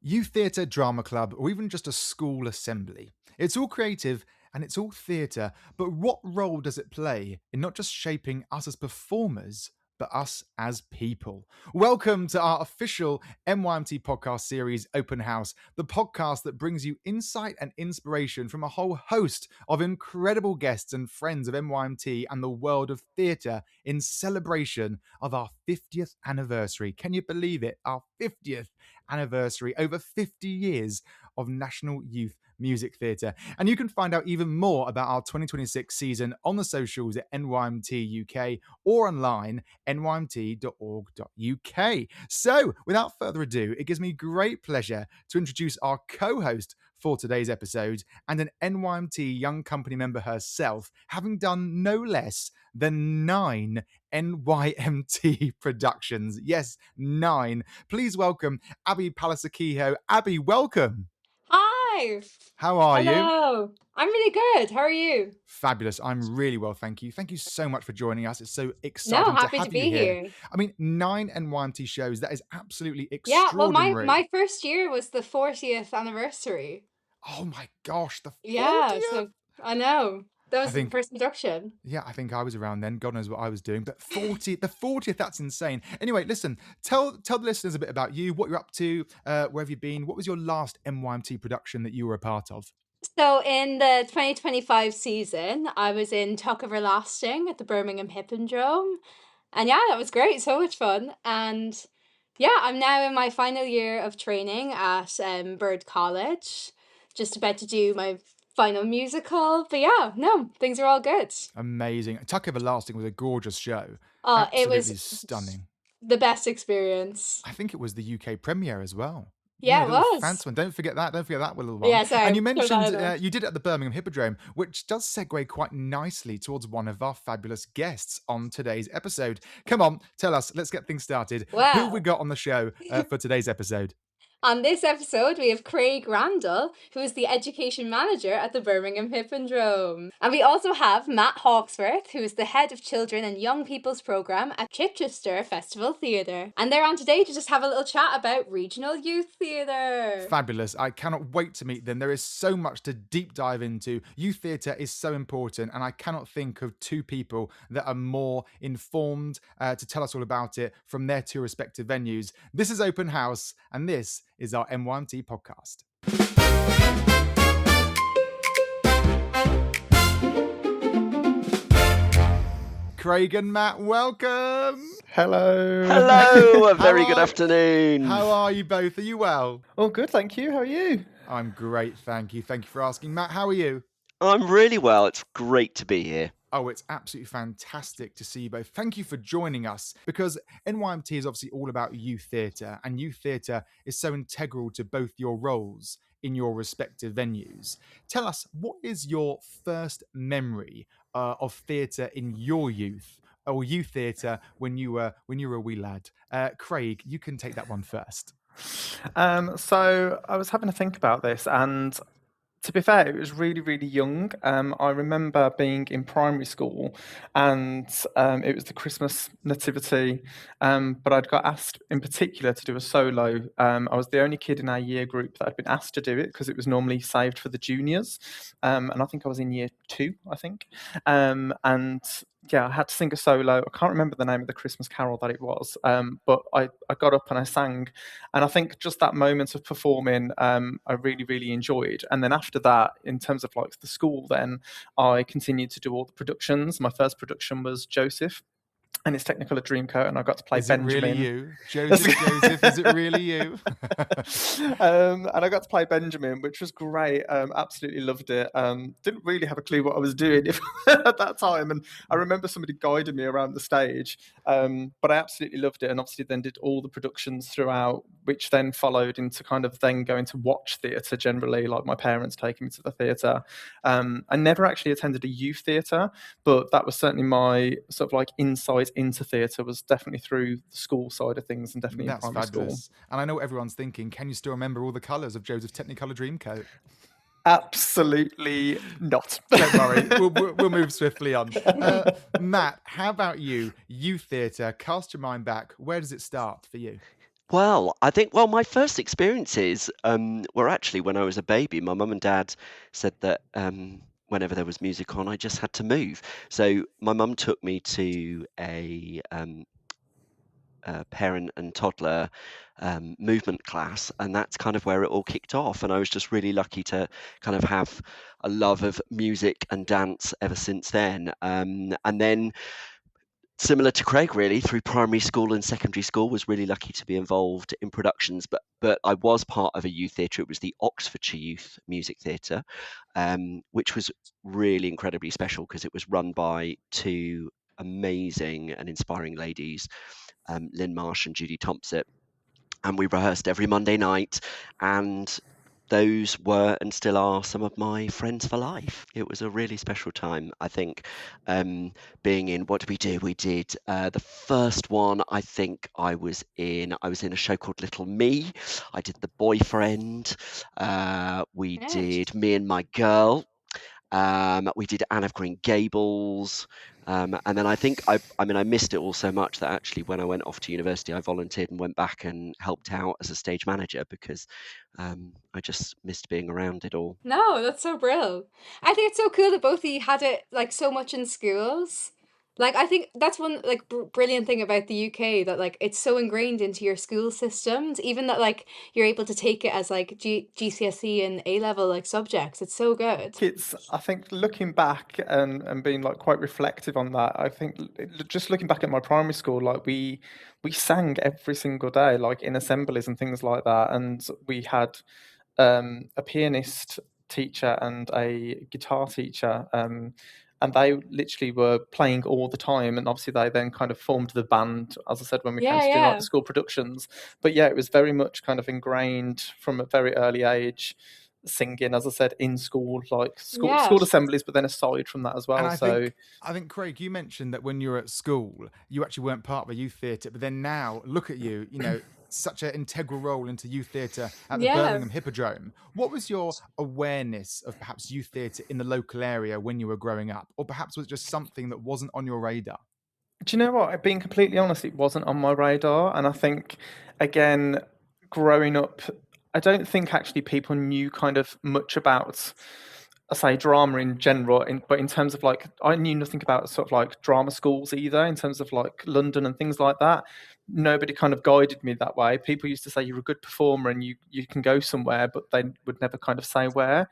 Youth theatre, drama club, or even just a school assembly. It's all creative and it's all theatre, but what role does it play in not just shaping us as performers, but us as people? Welcome to our official NYMT podcast series, Open House, the podcast that brings you insight and inspiration from a whole host of incredible guests and friends of NYMT and the world of theatre in celebration of our 50th anniversary. Can you believe it? Our 50th anniversary, over 50 years of National Youth Music Theatre. And you can find out even more about our 2026 season on the socials at NYMT UK or online, nymt.org.uk. So, without further ado, it gives me great pleasure to introduce our co-host for today's episode and an NYMT Young Company member herself, having done no less than 9 NYMT productions. Yes, 9. Please welcome Abbie Palliser Kehoe. Abbie, welcome. Hi. How are you? Hello. I'm really good. How are you? Fabulous. I'm really well, thank you. Thank you so much for joining us. It's so No, exciting to happy to have you be here. here. I mean, 9 NYMT shows. That is absolutely Yeah, well, my extraordinary. my first year was the 40th anniversary. Oh my gosh, the Yeah, 40th? so I know. That I was the think first production. Yeah, I think I was around then. God knows what I was doing. But the 40th, that's insane. Anyway, listen, tell the listeners a bit about you, what you're up to, where have you been? What was your last NYMT production that you were a part of? So in the 2025 season, I was in Talk Everlasting at the Birmingham Hippodrome. And yeah, that was great. So much fun. And yeah, I'm now in my final year of training at Bird College. Just about to do my final musical. But yeah, no, things are all good. Amazing. Tuck Everlasting was a gorgeous show. It was Absolutely stunning. the best experience. I think it was the UK premiere as well. Yeah, Yeah, it little was. fancy one. Don't forget that. Don't forget that little one. Yeah, And sorry, you throw that mentioned in there. you did it at the Birmingham Hippodrome, which does segue quite nicely towards one of our fabulous guests on today's episode. Come on, tell us. Let's get things started. Who have we Well, got on the show for today's episode? on this episode, we have Craig Randle, who is the education manager at the Birmingham Hippodrome. And we also have Matt Hawksworth, who is the head of children and young people's programme at Chichester Festival Theatre. And they're on today to just have a little chat about regional youth theatre. Fabulous. I cannot wait to meet them. There is so much to deep dive into. Youth theatre is so important, and I cannot think of two people that are more informed to tell us all about it from their two respective venues. This is Open House, and this is our NYMT podcast. Craig and Matt, welcome. Hello. Hello, a very good afternoon. How are you both? Are you well? All good, thank you. How are you? I'm great, thank you. Thank you for asking. Matt, how are you? I'm really well. It's great to be here. Oh, it's absolutely fantastic to see you both. Thank you for joining us, because NYMT is obviously all about youth theatre, and youth theatre is so integral to both your roles in your respective venues. Tell us, what is your first memory of theatre in your youth, or youth theatre when you were a wee lad? Craig, you can take that one first. So I was having to think about this, and to be fair, it was really, really young. I remember being in primary school, and it was the Christmas nativity, but I'd got asked in particular to do a solo. I was the only kid in our year group that had been asked to do it, because it was normally saved for the juniors, and I think I was in year 2, I think. And yeah, I had to sing a solo. I can't remember the name of the Christmas carol that it was, but I got up and I sang. And I think just that moment of performing, I really, really enjoyed. And then after that, in terms of like the school, then I continued to do all the productions. My first production was Joseph and his Technicolor Dreamcoat, and I got to play Benjamin. Is it really you? Joseph, is it really you? And I got to play Benjamin, which was great. Absolutely loved it. Didn't really have a clue what I was doing at that time. And I remember somebody guided me around the stage, but I absolutely loved it. And obviously then did all the productions throughout, which then followed into kind of then going to watch theatre generally, like my parents taking me to the theatre. I never actually attended a youth theatre, but that was certainly my sort of like insight into theatre, was definitely through the school side of things, and definitely in primary school. And I know what everyone's thinking, can you still remember all the colours of Joseph's Technicolor Dreamcoat? Absolutely not. Don't worry, we'll move swiftly on. Matt, how about you? Youth theatre, cast your mind back. Where does it start for you? Well, I think, well, my first experiences were actually when I was a baby. My mum and dad said that whenever there was music on, I just had to move. So my mum took me to a parent and toddler movement class, and that's kind of where it all kicked off. And I was just really lucky to kind of have a love of music and dance ever since then. And then, similar to Craig, really, through primary school and secondary school, was really lucky to be involved in productions. But I was part of a youth theatre. It was the Oxfordshire Youth Music Theatre, which was really incredibly special because it was run by two amazing and inspiring ladies, Lynn Marsh and Judy Thompson. And we rehearsed every Monday night, and those were and still are some of my friends for life. It was a really special time, I think, being in. What did we do? We did the first one. I think I was in a show called Little Me. I did The Boyfriend. We Yes. did Me and My Girl. We did Anne of Green Gables. And then I think I missed it all so much that actually when I went off to university, I volunteered and went back and helped out as a stage manager because I just missed being around it all. No, that's so brilliant. I think it's so cool that both of you had it like so much in schools. Like I think that's one like brilliant thing about the UK, that like it's so ingrained into your school systems, even that like you're able to take it as like GCSE and A level like subjects. It's so good. I think looking back and being like quite reflective on that, I think just looking back at my primary school, like we sang every single day, like in assemblies and things like that. And we had a pianist teacher and a guitar teacher, and they literally were playing all the time. And obviously they then kind of formed the band, as I said, when we came to do like the school productions. But yeah, it was very much kind of ingrained from a very early age, singing, as I said, in school, like school assemblies, but then aside from that as well. And I think, Craig, you mentioned that when you were at school, you actually weren't part of a youth theatre, but then now look at you, such an integral role into youth theatre at the Birmingham Hippodrome. What was your awareness of perhaps youth theatre in the local area when you were growing up? Or perhaps was it just something that wasn't on your radar? Do you know what? Being completely honest, it wasn't on my radar. And I think, again, growing up, I don't think actually people knew kind of much about, I say, drama in general, but in terms of like, I knew nothing about sort of like drama schools either, in terms of like London and things like that. Nobody kind of guided me that way. People used to say you're a good performer and you can go somewhere, but they would never kind of say where.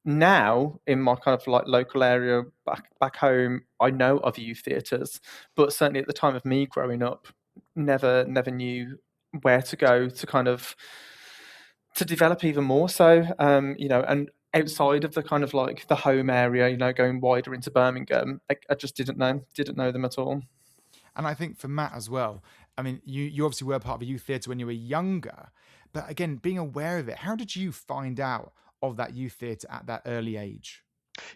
Now in my kind of like local area back home, I know of youth theatres, but certainly at the time of me growing up, never knew where to go to kind of to develop even more so, and outside of the kind of like the home area, going wider into Birmingham, I just didn't know them at all. And I think for Matt as well, I mean, you obviously were part of a youth theatre when you were younger, but again, being aware of it, how did you find out of that youth theatre at that early age?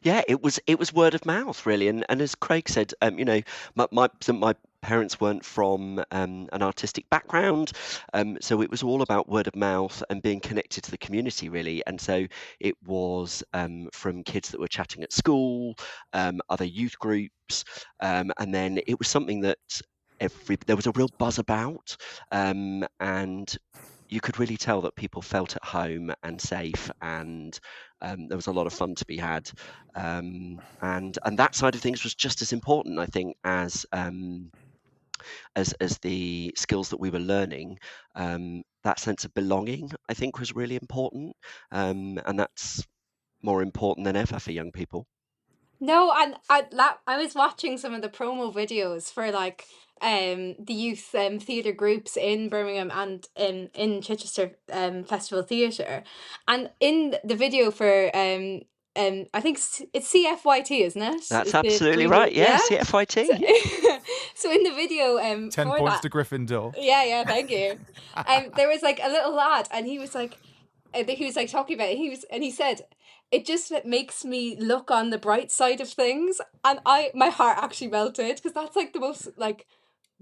Yeah, it was word of mouth, really, and as Craig said, my parents weren't from an artistic background, so it was all about word of mouth and being connected to the community, really. And so it was from kids that were chatting at school, other youth groups, and then it was something that there was a real buzz about, and you could really tell that people felt at home and safe, and there was a lot of fun to be had, and that side of things was just as important, I think, as the skills that we were learning. That sense of belonging, I think, was really important, and that's more important than ever for young people. No, and I was watching some of the promo videos for like the youth theatre groups in Birmingham and in Chichester Festival Theatre, and in the video for I think it's CFYT, isn't it? That's absolutely right. Yeah, CFYT. So in the video 10 points to Gryffindor. Yeah, thank you. There was like a little lad, and he was like talking about it. He said, it just makes me look on the bright side of things, and my heart actually melted, because that's like the most like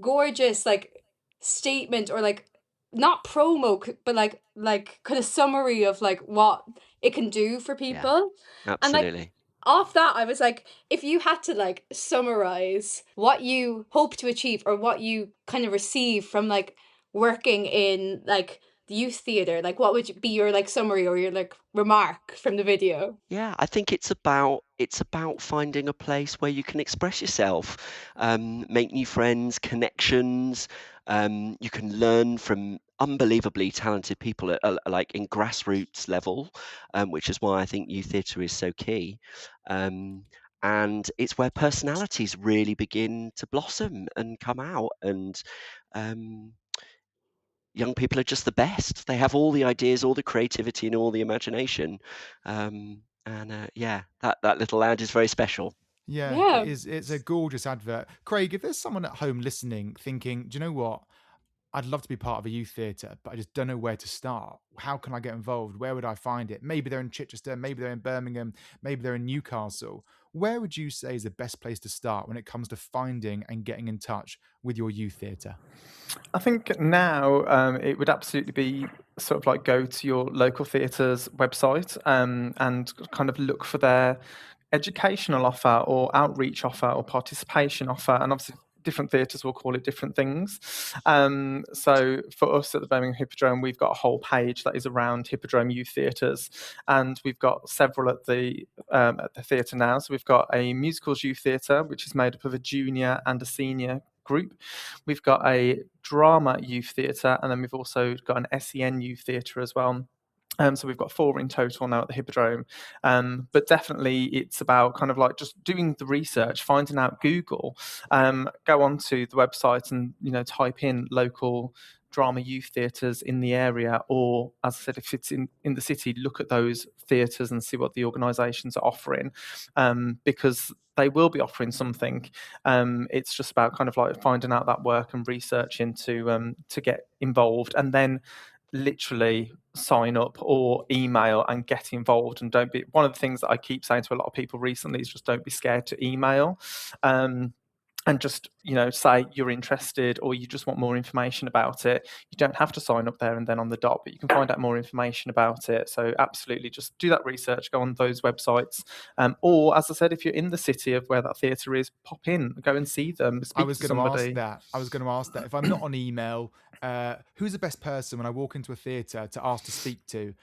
gorgeous like statement, or like not promo, but like kind of summary of like what it can do for people. Absolutely. And like off that, I was like, if you had to like summarize what you hope to achieve or what you kind of receive from like working in like the youth theatre? Like, what would be your like summary or your like remark from the video? Yeah, I think it's about finding a place where you can express yourself, make new friends, connections. You can learn from unbelievably talented people at like in grassroots level, which is why I think youth theatre is so key. And it's where personalities really begin to blossom and come out. And young people are just the best. They have all the ideas, all the creativity, and all the imagination. Yeah, that little lad is very special. Yeah, it Yeah. is. It's a gorgeous advert. Craig, if there's someone at home listening thinking, do you know what? I'd love to be part of a youth theatre, but I just don't know where to start. How can I get involved? Where would I find it? Maybe they're in Chichester, maybe they're in Birmingham, maybe they're in Newcastle. Where would you say is the best place to start when it comes to finding and getting in touch with your youth theatre? I think now it would absolutely be sort of like go to your local theatre's website and kind of look for their educational offer or outreach offer or participation offer. And obviously, different theatres will call it different things. So for us at the Birmingham Hippodrome, we've got a whole page that is around Hippodrome youth theatres, and we've got several at the theatre now. So we've got a musicals youth theatre, which is made up of a junior and a senior group. We've got a drama youth theatre, and then we've also got an SEN youth theatre as well. So we've got 4 in total now at the Hippodrome. But definitely it's about kind of like just doing the research, finding out Google, go onto the website and, type in local drama youth theatres in the area, or as I said, if it's in the city, look at those theatres and see what the organisations are offering, because they will be offering something. It's just about kind of like finding out that work and researching to get involved, and then literally sign up or email and get involved. And don't be, one of the things that I keep saying to a lot of people recently is just don't be scared to email. And just, say you're interested or you just want more information about it. You don't have to sign up there and then on the dot, but you can find out more information about it. So absolutely, just do that research, go on those websites. Or, as I said, if you're in the city of where that theatre is, pop in, go and see them, speak to somebody. I was going to ask that. If I'm not on email, who's the best person when I walk into a theatre to ask to speak to?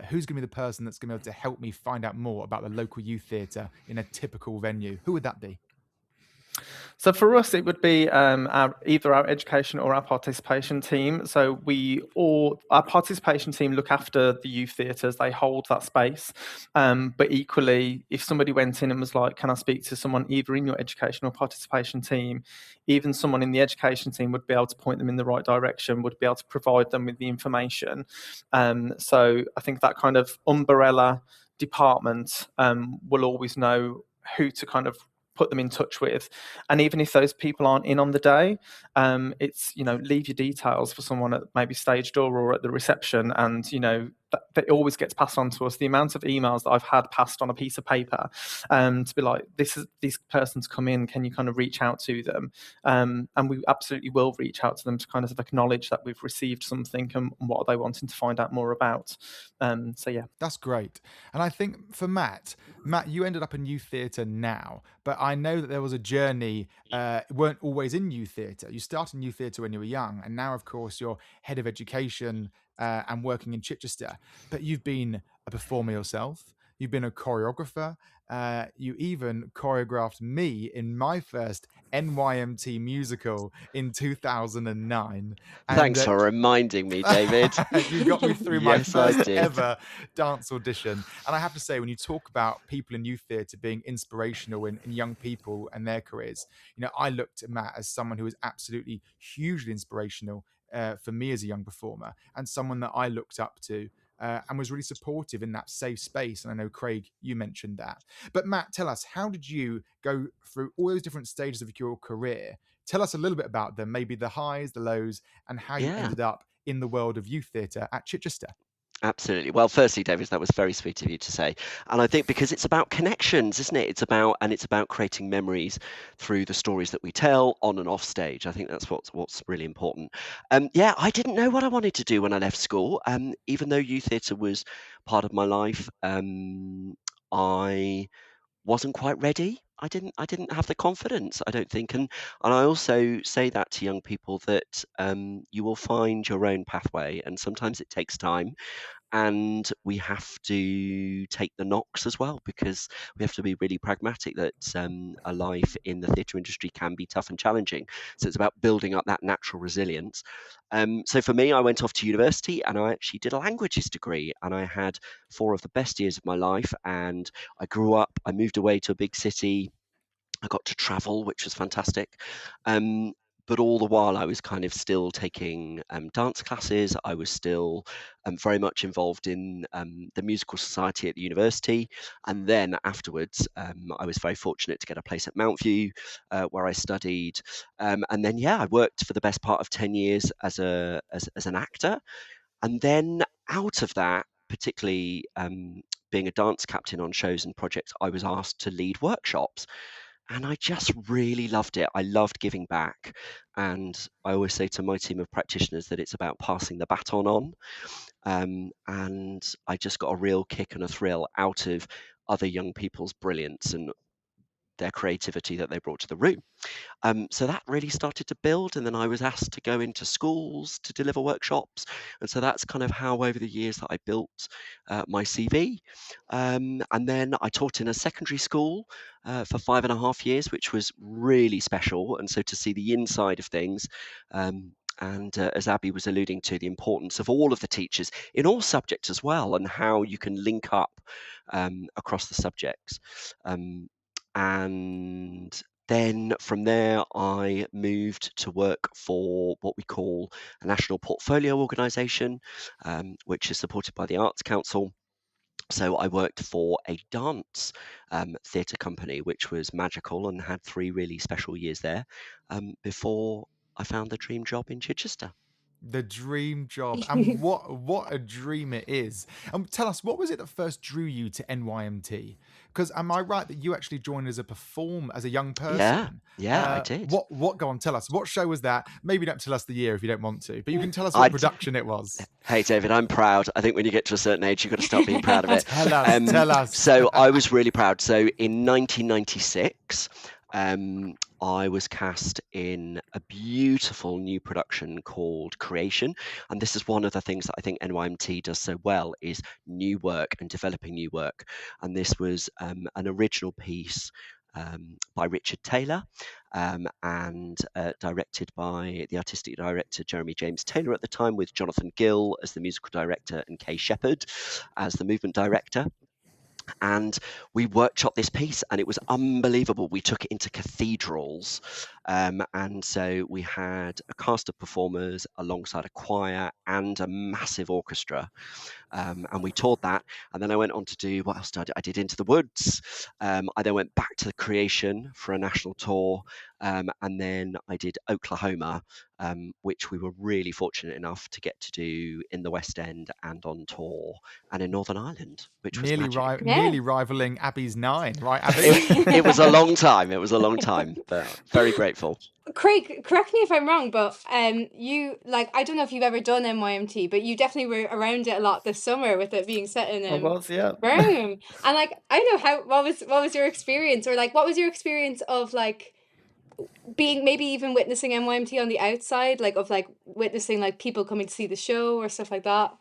Who's going to be the person that's going to be able to help me find out more about the local youth theatre in a typical venue? Who would that be? So for us, it would be either our education or our participation team. So our participation team look after the youth theatres. They hold that space. But equally, if somebody went in and was like, can I speak to someone either in your education or participation team, even someone in the education team would be able to point them in the right direction, would be able to provide them with the information. So I think that kind of umbrella department will always know who to kind of put them in touch with. And even if those people aren't in on the day, it's, leave your details for someone at maybe stage door or at the reception, and that always gets passed on to us. The amount of emails that I've had passed on a piece of paper to be like, these persons come in, can you kind of reach out to them? And we absolutely will reach out to them to kind of acknowledge that we've received something and what are they wanting to find out more about. So yeah, that's great. And I think for Matt, you ended up in youth theatre now, but I know that there was a journey. You weren't always in youth theatre. You started in youth theatre when you were young, and now, of course, you're head of education and working in Chichester. But you've been a performer yourself. You've been a choreographer. You even choreographed me in my first NYMT musical in 2009. Thanks for reminding me, David. You got me through my Yes, I first did. ever dance audition. And I have to say, when you talk about people in youth theatre being inspirational in young people and their careers, I looked at Matt as someone who was absolutely hugely inspirational for me as a young performer, and someone that I looked up to and was really supportive in that safe space. And I know, Craig, you mentioned that. But Matt, tell us, how did you go through all those different stages of your career? Tell us a little bit about them, maybe the highs, the lows, and how you ended up in the world of youth theatre at Chichester. Absolutely. Well, firstly, David, that was very sweet of you to say. And I think because it's about connections, isn't it? It's about creating memories through the stories that we tell on and off stage. I think that's what's really important. I didn't know what I wanted to do when I left school. Even though youth theatre was part of my life, I wasn't quite ready. didn't have the confidence, I don't think. And I also say that to young people, that you will find your own pathway, and sometimes it takes time, and we have to take the knocks as well, because we have to be really pragmatic that a life in the theatre industry can be tough and challenging. So it's about building up that natural resilience. So for me, I went off to university and I actually did a languages degree, and I had 4 of the best years of my life. And I grew up, I moved away to a big city, I got to travel, which was fantastic. But all the while, I was kind of still taking dance classes. I was still very much involved in the musical society at the university. And then afterwards, I was very fortunate to get a place at Mount View, where I studied. And then, I worked for the best part of 10 years as an actor. And then out of that, particularly being a dance captain on shows and projects, I was asked to lead workshops. And I just really loved it. I loved giving back. And I always say to my team of practitioners that it's about passing the baton on. And I just got a real kick and a thrill out of other young people's brilliance and their creativity that they brought to the room. So that really started to build, and then I was asked to go into schools to deliver workshops, and so that's kind of how over the years that I built my CV. And then I taught in a secondary school for 5.5 years, which was really special, and so to see the inside of things. And as Abbie was alluding to, the importance of all of the teachers in all subjects as well, and how you can link up across the subjects. And then from there, I moved to work for what we call a national portfolio organisation, which is supported by the Arts Council. So I worked for a dance theatre company, which was magical, and had 3 really special years there before I found the dream job in Chichester. The dream job, and what a dream it is. And tell us, what was it that first drew you to NYMT? Because am I right that you actually joined as a young person? Yeah, I did. What? Go on, tell us. What show was that? Maybe don't tell us the year if you don't want to, but you can tell us what production it was. Hey, David, I'm proud. I think when you get to a certain age, you've got to start being proud of it. Tell us. So I was really proud. So in 1996. I was cast in a beautiful new production called Creation, and this is one of the things that I think NYMT does so well, is new work and developing new work. And this was an original piece by Richard Taylor, and directed by the artistic director Jeremy James Taylor at the time, with Jonathan Gill as the musical director and Kay Shepherd as the movement director. And we workshopped this piece, and it was unbelievable. We took it into cathedrals, and so we had a cast of performers alongside a choir and a massive orchestra, and we toured that. And then I went on to do, what else did I did Into the Woods. I then went back to Creation for a national tour, and then I did Oklahoma, which we were really fortunate enough to get to do in the West End and on tour and in Northern Ireland, which was magic. Nearly rivaling Abbie's 9, right, Abbie? It was a long time. It was a long time, but very grateful. Craig, correct me if I'm wrong, but you, like, I don't know if you've ever done NYMT, but you definitely were around it a lot this summer with it being set in I was, yeah. Birmingham. And like, I don't know what was your experience, or like what was your experience of like being, maybe even witnessing NYMT on the outside, like of like witnessing like people coming to see the show or stuff like that?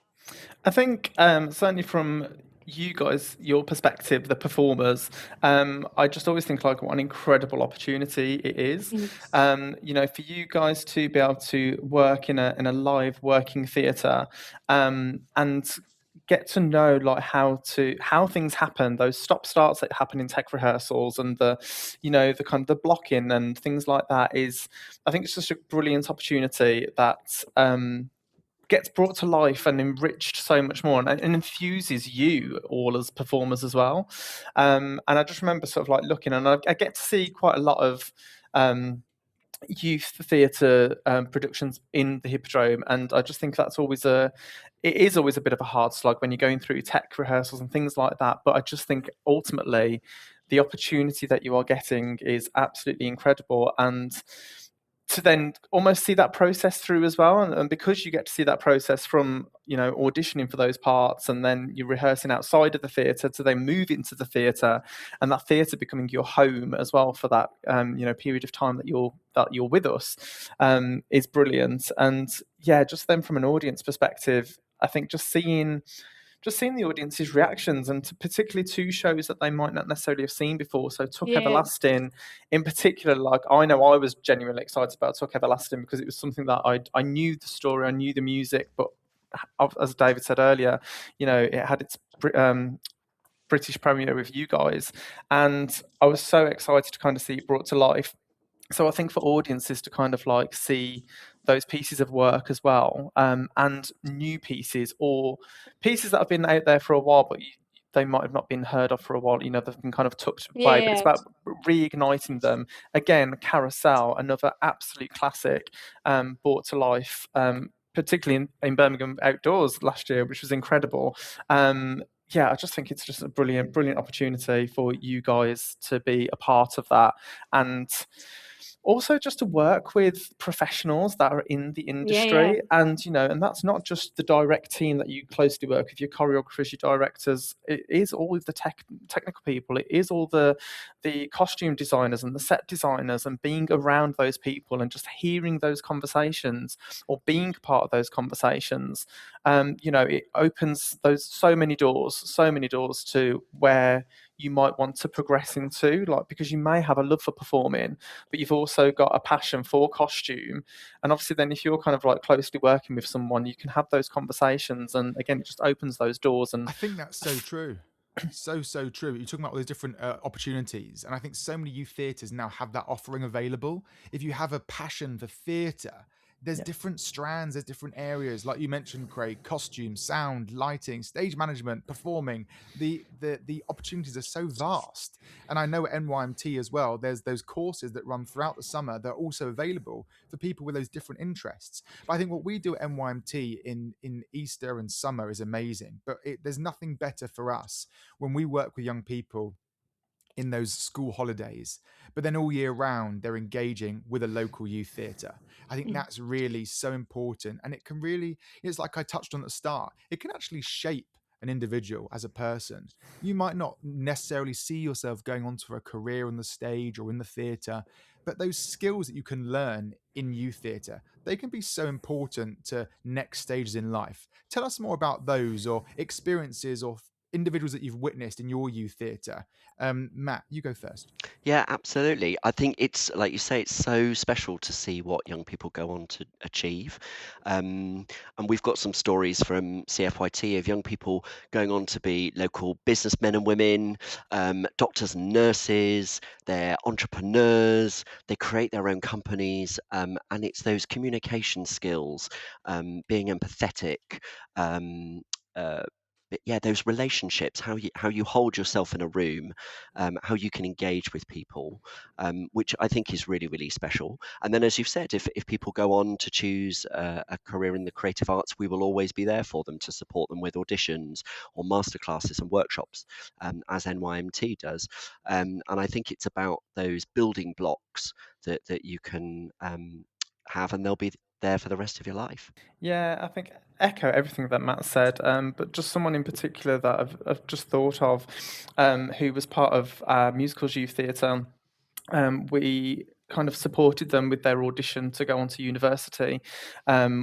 I think certainly from you guys, your perspective, the performers, I just always think like what an incredible opportunity it is. You know, for you guys to be able to work in a live working theatre, and get to know like how things happen, those stop starts that happen in tech rehearsals, and the kind of the blocking and things like that, is, I think it's just a brilliant opportunity that gets brought to life and enriched so much more, and infuses you all as performers as well. And I just remember sort of like looking, and I get to see quite a lot of youth theatre productions in the Hippodrome, and I just think that's always it is always a bit of a hard slog when you're going through tech rehearsals and things like that. But I just think ultimately the opportunity that you are getting is absolutely incredible, and to then almost see that process through as well, and because you get to see that process from auditioning for those parts, and then you're rehearsing outside of the theatre to then move into the theatre, and that theatre becoming your home as well for that period of time that you're with us, is brilliant. And yeah, just then from an audience perspective, I think just seeing the audience's reactions, and particularly to shows that they might not necessarily have seen before. So Tuck Everlasting in particular, like I know I was genuinely excited about Tuck Everlasting because it was something that I knew the story, I knew the music, but as David said earlier, it had its British premiere with you guys, and I was so excited to kind of see it brought to life. So I think for audiences to kind of like see those pieces of work as well, and new pieces or pieces that have been out there for a while, but they might have not been heard of for a while. They've been kind of tucked away, but it's about reigniting them again. Carousel, another absolute classic, brought to life, particularly in Birmingham outdoors last year, which was incredible. I just think it's just a brilliant opportunity for you guys to be a part of that, and also just to work with professionals that are in the industry. And and that's not just the direct team that you closely work with, your choreographers, your directors. It is all of the technical people, it is all the costume designers and the set designers, and being around those people and just hearing those conversations or being part of those conversations. It opens those so many doors to where you might want to progress into, like, because you may have a love for performing, but you've also got a passion for costume. And obviously then if you're kind of like closely working with someone, you can have those conversations, and again, it just opens those doors. And I think that's so true. So true. You're talking about all these different opportunities, and I think so many youth theatres now have that offering available. If you have a passion for theatre, there's different strands, there's different areas, like you mentioned, Craig: costume, sound, lighting, stage management, performing. The opportunities are so vast. And I know at NYMT as well, there's those courses that run throughout the summer that are also available for people with those different interests. But I think what we do at NYMT in Easter and summer is amazing, but there's nothing better for us when we work with young people in those school holidays, but then all year round they're engaging with a local youth theatre. I think that's really so important, and it can really, it's like I touched on at the start, it can actually shape an individual as a person. You might not necessarily see yourself going on to a career on the stage or in the theatre, but those skills that you can learn in youth theatre, they can be so important to next stages in life. Tell us more about those, or experiences, or individuals that you've witnessed in your youth theatre. Matt, you go first. Yeah, absolutely. I think it's, like you say, it's so special to see what young people go on to achieve. And we've got some stories from CFYT of young people going on to be local businessmen and women, doctors and nurses, they're entrepreneurs, they create their own companies, and it's those communication skills, being empathetic, but yeah, those relationships, how you hold yourself in a room, how you can engage with people, which I think is really, really special. And then, as you've said, if people go on to choose a career in the creative arts, we will always be there for them to support them with auditions or masterclasses and workshops, as NYMT does. And I think it's about those building blocks that you can have, and they'll be there for the rest of your life. Yeah, I think echo everything that Matt said, but just someone in particular that I've just thought of, who was part of Musicals Youth Theatre. We kind of supported them with their audition to go on to university,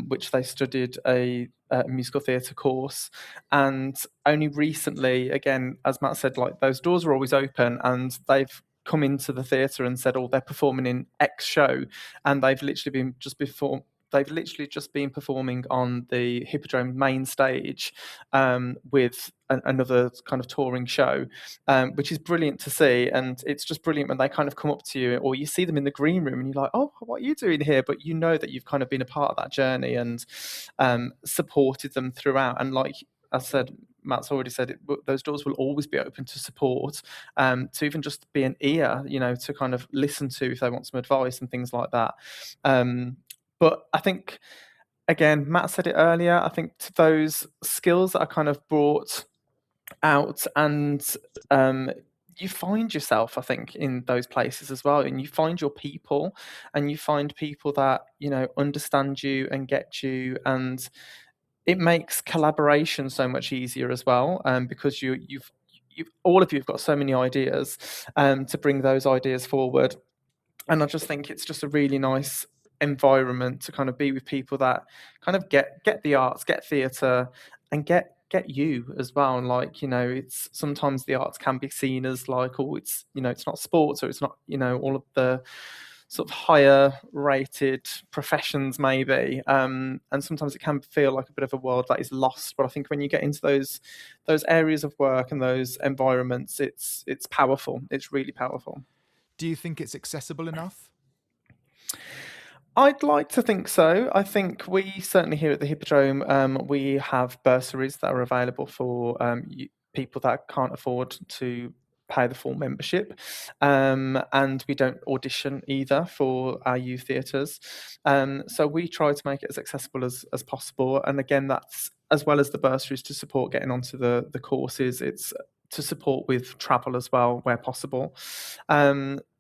which they studied a musical theatre course. And only recently, again, as Matt said, like, those doors are always open, and they've come into the theatre and said, oh, they're performing in X show, and they've literally just been performing on the Hippodrome main stage, with another kind of touring show, which is brilliant to see. And it's just brilliant when they kind of come up to you, or you see them in the green room and you're like, oh, what are you doing here? But you know that you've kind of been a part of that journey and supported them throughout. And like I said, Matt's already said it, those doors will always be open to support, to even just be an ear, to kind of listen to if they want some advice and things like that. But I think, again, Matt said it earlier, I think those skills that are kind of brought out and you find yourself, I think, in those places as well, and you find your people, and you find people that, you know, understand you and get you, and it makes collaboration so much easier as well, because you've all of you have got so many ideas, to bring those ideas forward. And I just think it's just a really nice environment to kind of be with people that kind of get the arts, get theatre, and get you as well. And like, you know, it's sometimes the arts can be seen as like, oh, it's, you know, it's not sports, or it's not, you know, all of the sort of higher rated professions maybe, and sometimes it can feel like a bit of a world that is lost. But I think when you get into those areas of work and those environments, it's powerful. It's really powerful. Do you think it's accessible enough? I'd like to think so. I think we certainly here at the Hippodrome, we have bursaries that are available for people that can't afford to pay the full membership, and we don't audition either for our youth theatres. So we try to make it as accessible as possible. And again, that's as well as the bursaries to support getting onto the courses. It's to support with travel as well where possible.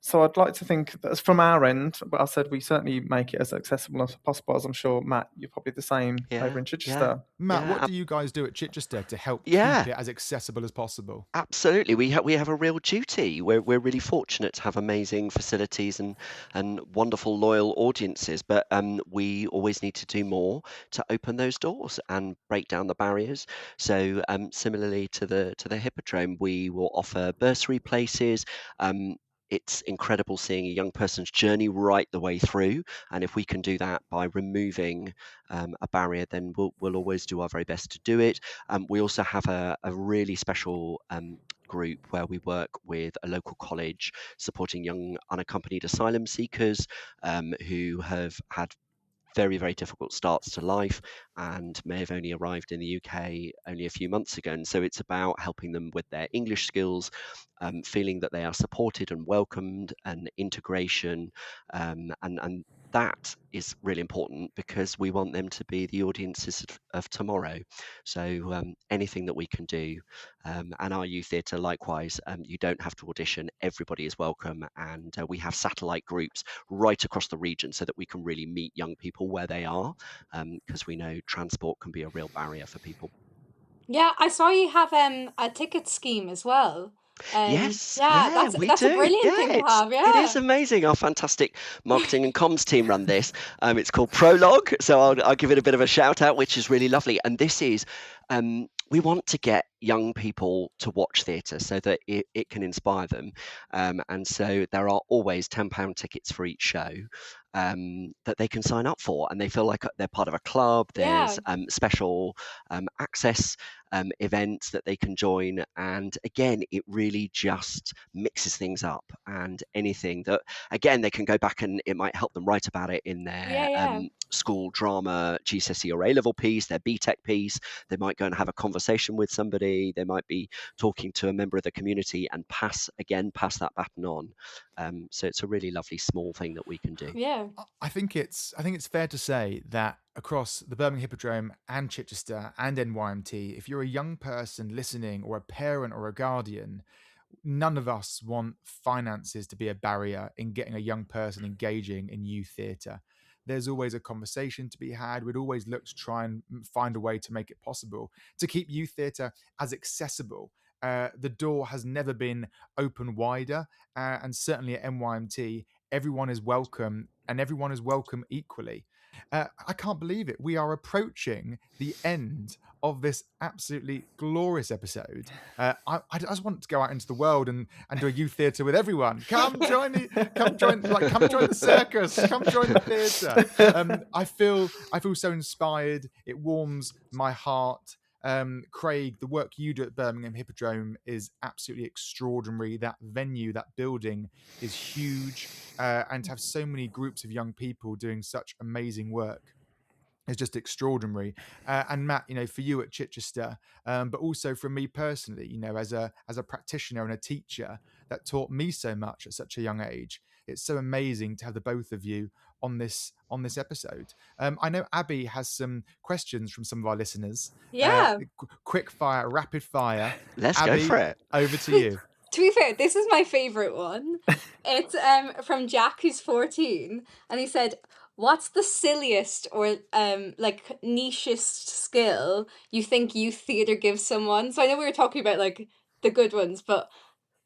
So I'd like to think that from our end, but I said we certainly make it as accessible as possible, as I'm sure, Matt, you're probably the same over in Chichester. Matt, what do you guys do at Chichester to help keep it as accessible as possible? Absolutely. We have a real duty. We're really fortunate to have amazing facilities and wonderful, loyal audiences, but we always need to do more to open those doors and break down the barriers. So similarly to the Hippodrome, we will offer bursary places. It's incredible seeing a young person's journey right the way through, and if we can do that by removing a barrier, then we'll always do our very best to do it. We also have a really special group where we work with a local college supporting young unaccompanied asylum seekers who have had very, very difficult starts to life and may have only arrived in the UK only a few months ago. And so it's about helping them with their English skills, feeling that they are supported and welcomed, and integration. And that is really important because we want them to be the audiences of tomorrow. So anything that we can do, and our youth theatre likewise, you don't have to audition, everybody is welcome, and we have satellite groups right across the region so that we can really meet young people where they are, because we know transport can be a real barrier for people. Yeah, I saw you have a ticket scheme as well. Yes, that's we that's do. a brilliant thing to have. It is amazing. Our fantastic marketing and comms team run this. It's called Prologue, so I'll give it a bit of a shout out, which is really lovely. And this is, we want to get young people to watch theatre so that it can inspire them. And so there are always £10 tickets for each show that they can sign up for, and they feel like they're part of a club. There's special access events that they can join, and again, it really just mixes things up, and anything that, again, they can go back and it might help them write about it in their school drama, GCSE or A-level piece, their BTEC piece. They might go and have a conversation with somebody. They might be talking to a member of the community and pass that baton on. So it's a really lovely small thing that we can do. Yeah, I think it's fair to say that across the Birmingham Hippodrome and Chichester and NYMT, if you're a young person listening, or a parent or a guardian, none of us want finances to be a barrier in getting a young person engaging in youth theatre. There's always a conversation to be had. We'd always look to try and find a way to make it possible to keep youth theatre as accessible. The door has never been open wider, and certainly at NYMT, everyone is welcome, and everyone is welcome equally. I can't believe it. We are approaching the end of this absolutely glorious episode. I just want to go out into the world and do a youth theatre with everyone. Come join the circus. Come join the theatre. I feel so inspired. It warms my heart. Craig, the work you do at Birmingham Hippodrome is absolutely extraordinary. That venue, that building is huge, and to have so many groups of young people doing such amazing work is just extraordinary. And Matt, for you at Chichester, but also for me personally, as a practitioner and a teacher that taught me so much at such a young age, it's so amazing to have the both of you on this episode. I know Abbie has some questions from some of our listeners. Yeah. Quick fire, rapid fire. Let's Abbie, go for it. Over to you. To be fair, this is my favourite one. It's from Jack, who's 14, and he said, "What's the silliest or like nichest skill you think youth theatre gives someone?" So I know we were talking about like the good ones, but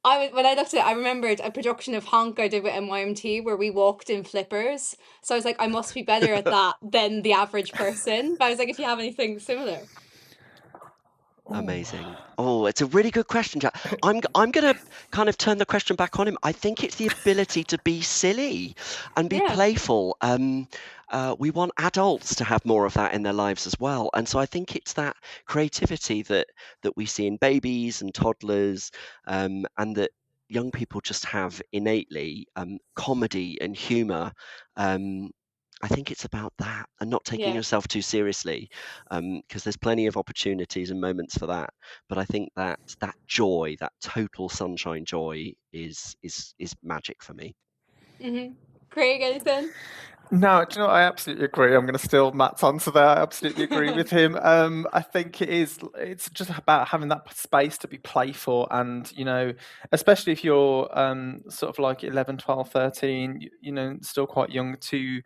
when I looked at it, I remembered a production of Honk I did with NYMT where we walked in flippers. So I was like, I must be better at that than the average person. But I was like, if you have anything similar. Amazing. Oh, it's a really good question, Jack. I'm going to kind of turn the question back on him. I think it's the ability to be silly and be Yeah. playful. We want adults to have more of that in their lives as well. And so I think it's that creativity that we see in babies and toddlers, and that young people just have innately, comedy and humor. I think it's about that and not taking Yeah. yourself too seriously, because there's plenty of opportunities and moments for that. But I think that joy, that total sunshine joy, is magic for me. Craig, anything? No, do you know what? I absolutely agree. I'm going to steal Matt's answer there. I absolutely agree with him. I think it's just about having that space to be playful and, you know, especially if you're sort of like 11, 12, 13, you know, still quite young to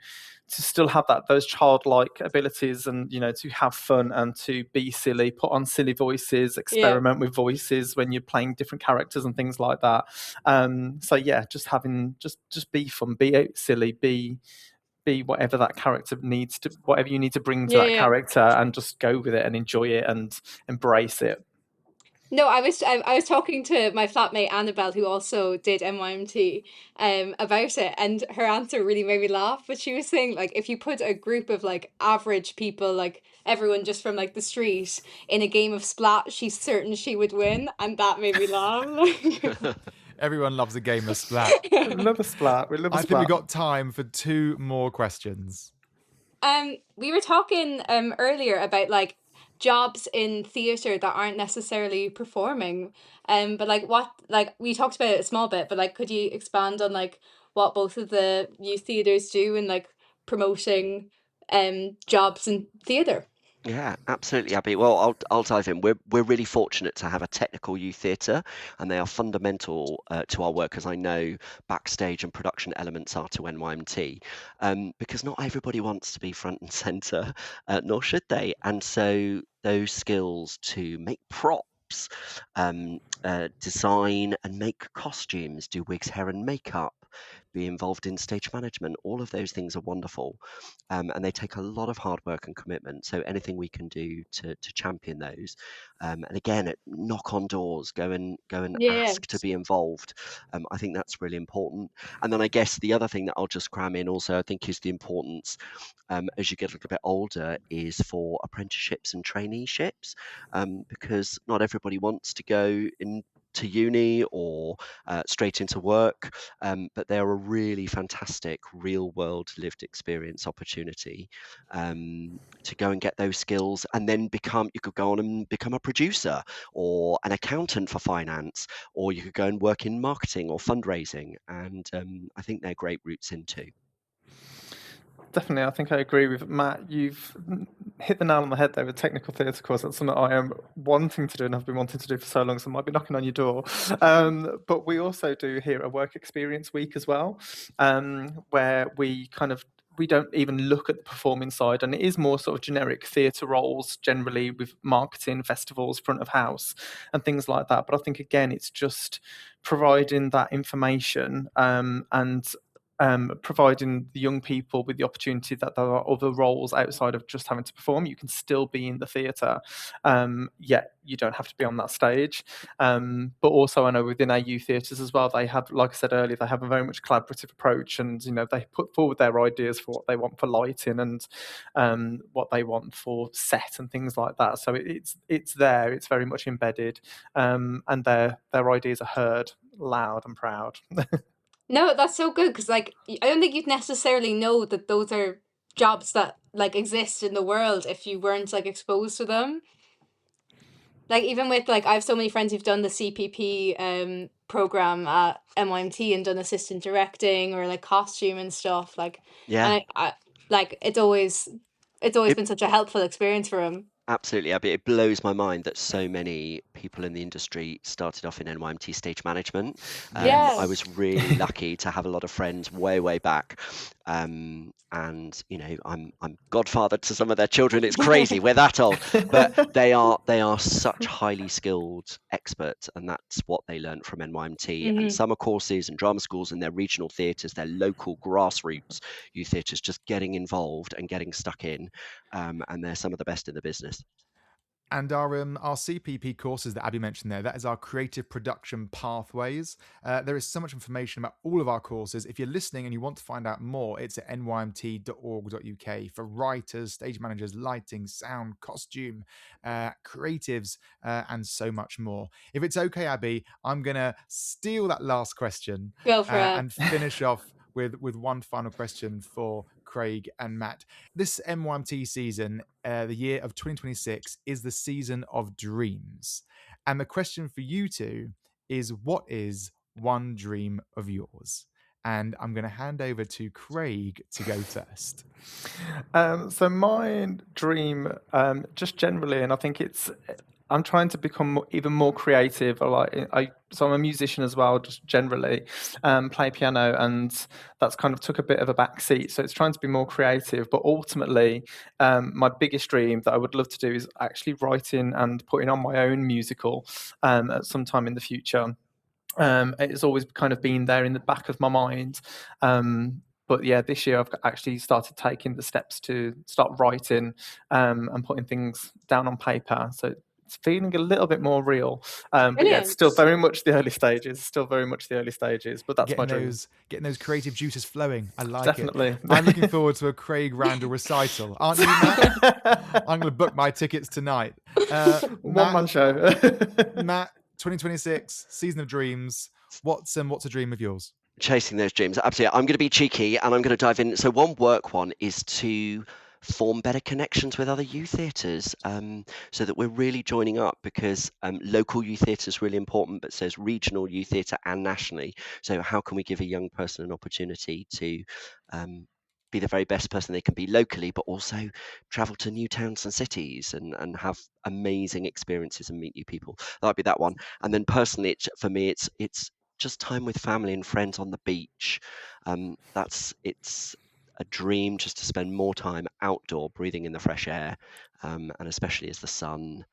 still have those childlike abilities and, you know, to have fun and to be silly, put on silly voices, experiment with voices when you're playing different characters and things like that. So yeah, just having, just be fun, be silly, be whatever that character needs to, whatever you need to bring to that character, and just go with it and enjoy it and embrace it. No, I was talking to my flatmate Annabelle, who also did NYMT, about it, and her answer really made me laugh. But she was saying, like, if you put a group of like average people, like everyone just from like the street, in a game of Splat, she's certain she would win, and that made me laugh. Everyone loves a game of Splat. We love a Splat. We love a I Splat. think we've got time for 2 more questions. We were talking earlier about like jobs in theatre that aren't necessarily performing. But like we talked about it a small bit, but like could you expand on like what both of the youth theatres do in like promoting jobs in theatre? Yeah, absolutely, Abbie. Well, I'll dive in. We're really fortunate to have a technical youth theatre, and they are fundamental to our work, as I know backstage and production elements are to NYMT, because not everybody wants to be front and centre, nor should they. And so those skills to make props, design and make costumes, do wigs, hair, and makeup, be involved in stage management, all of those things are wonderful. And they take a lot of hard work and commitment. So anything we can do to champion those, and again, knock on doors, go and ask to be involved. I think that's really important. And then I guess the other thing that I'll just cram in also, I think, is the importance, as you get a little bit older, is for apprenticeships and traineeships, because not everybody wants to go to uni or straight into work, but they're a really fantastic real world lived experience opportunity to go and get those skills, and then you could go on and become a producer or an accountant for finance, or you could go and work in marketing or fundraising, and I think they're great routes into. Definitely, I think I agree with Matt. You've hit the nail on the head there with technical theatre course. That's something I am wanting to do and have been wanting to do for so long, so I might be knocking on your door. But we also do here a work experience week as well, where we don't even look at the performing side, and it is more sort of generic theatre roles generally with marketing, festivals, front of house and things like that. But I think, again, it's just providing that information and providing the young people with the opportunity that there are other roles outside of just having to perform. You can still be in the theatre, yet you don't have to be on that stage. But also, I know within our youth theatres as well, they have, like I said earlier, they have a very much collaborative approach, and, you know, they put forward their ideas for what they want for lighting and what they want for set and things like that. So it's there, it's very much embedded, and their ideas are heard loud and proud. No, that's so good, because like I don't think you'd necessarily know that those are jobs that like exist in the world if you weren't like exposed to them. Like even with like I have so many friends who've done the CPP program at NYMT and done assistant directing or like costume and stuff. Like, Yeah. and I like it's always been such a helpful experience for them. Absolutely, Abby. It blows my mind that so many people in the industry started off in NYMT stage management. Yeah. I was really lucky to have a lot of friends way back, and I'm godfather to some of their children. It's crazy, we're that old, but they are such highly skilled experts, and that's what they learned from NYMT and summer courses and drama schools and their regional theatres, their local grassroots youth theatres, just getting involved and getting stuck in, and they're some of the best in the business. And our CPP courses that Abbie mentioned there, that is our creative production pathways. There is so much information about all of our courses. If you're listening and you want to find out more, it's at nymt.org.uk for writers, stage managers, lighting, sound, costume, creatives, and so much more. If it's okay, Abbie, I'm going to steal that last question. Go for it. And finish off with one final question for Craig and Matt. This NYMT season, the year of 2026, is the season of dreams. And the question for you two is, what is one dream of yours? And I'm going to hand over to Craig to go first. So my dream, just generally, and I think I'm trying to become even more creative. So I'm a musician as well, just generally, play piano, and that's kind of took a bit of a back seat. So it's trying to be more creative. But ultimately, my biggest dream that I would love to do is actually writing and putting on my own musical at some time in the future. It's always kind of been there in the back of my mind. But yeah, this year I've actually started taking the steps to start writing and putting things down on paper. So it's feeling a little bit more real. But yeah, it's still very much the early stages. But that's my dream. Getting those creative juices flowing. I like Definitely. it. I'm looking forward to a Craig Randle recital. Aren't you, Matt? I'm going to book my tickets tonight. One-man show. Matt, 2026, season of dreams. What's a dream of yours? Chasing those dreams. Absolutely. I'm going to be cheeky and I'm going to dive in. So one work one is to form better connections with other youth theatres, so that we're really joining up, because local youth theatre is really important, but so is regional youth theatre and nationally. So how can we give a young person an opportunity to be the very best person they can be locally, but also travel to new towns and cities and have amazing experiences and meet new people? That'd be that one. And then personally, for me, it's just time with family and friends on the beach. It's a dream just to spend more time outdoor, breathing in the fresh air, and especially as the sun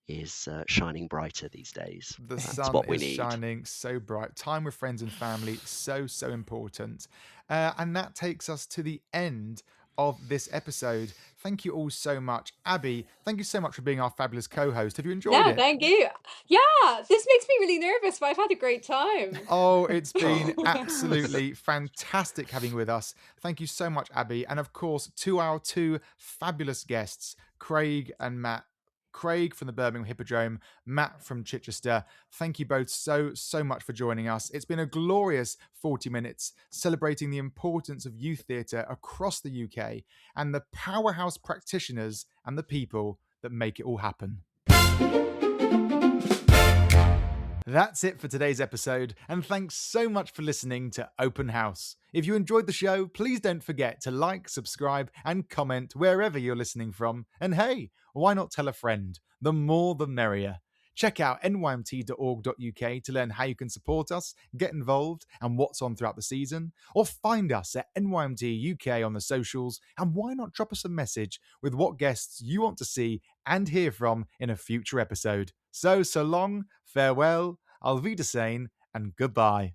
is shining brighter these days. That's sun what we is need. Shining so bright. Time with friends and family, so important. And that takes us to the end of this episode. Thank you all so much. Abbie, thank you so much for being our fabulous co-host. Have you enjoyed it? Thank you. Yeah, this makes me really nervous, but I've had a great time. Oh, it's been absolutely fantastic having you with us. Thank you so much, Abbie. And of course, to our two fabulous guests, Craig and Matt. Craig from the Birmingham Hippodrome, Matt from Chichester. Thank you both so much for joining us. It's been a glorious 40 minutes celebrating the importance of youth theatre across the UK and the powerhouse practitioners and the people that make it all happen. That's it for today's episode, and thanks so much for listening to Open House. If you enjoyed the show, please don't forget to like, subscribe, and comment wherever you're listening from. And hey, why not tell a friend? The more the merrier. Check out nymt.org.uk to learn how you can support us, get involved, and what's on throughout the season. Or find us at NYMT UK on the socials, and why not drop us a message with what guests you want to see and hear from in a future episode. So long, farewell, auf Wiedersehen, and goodbye.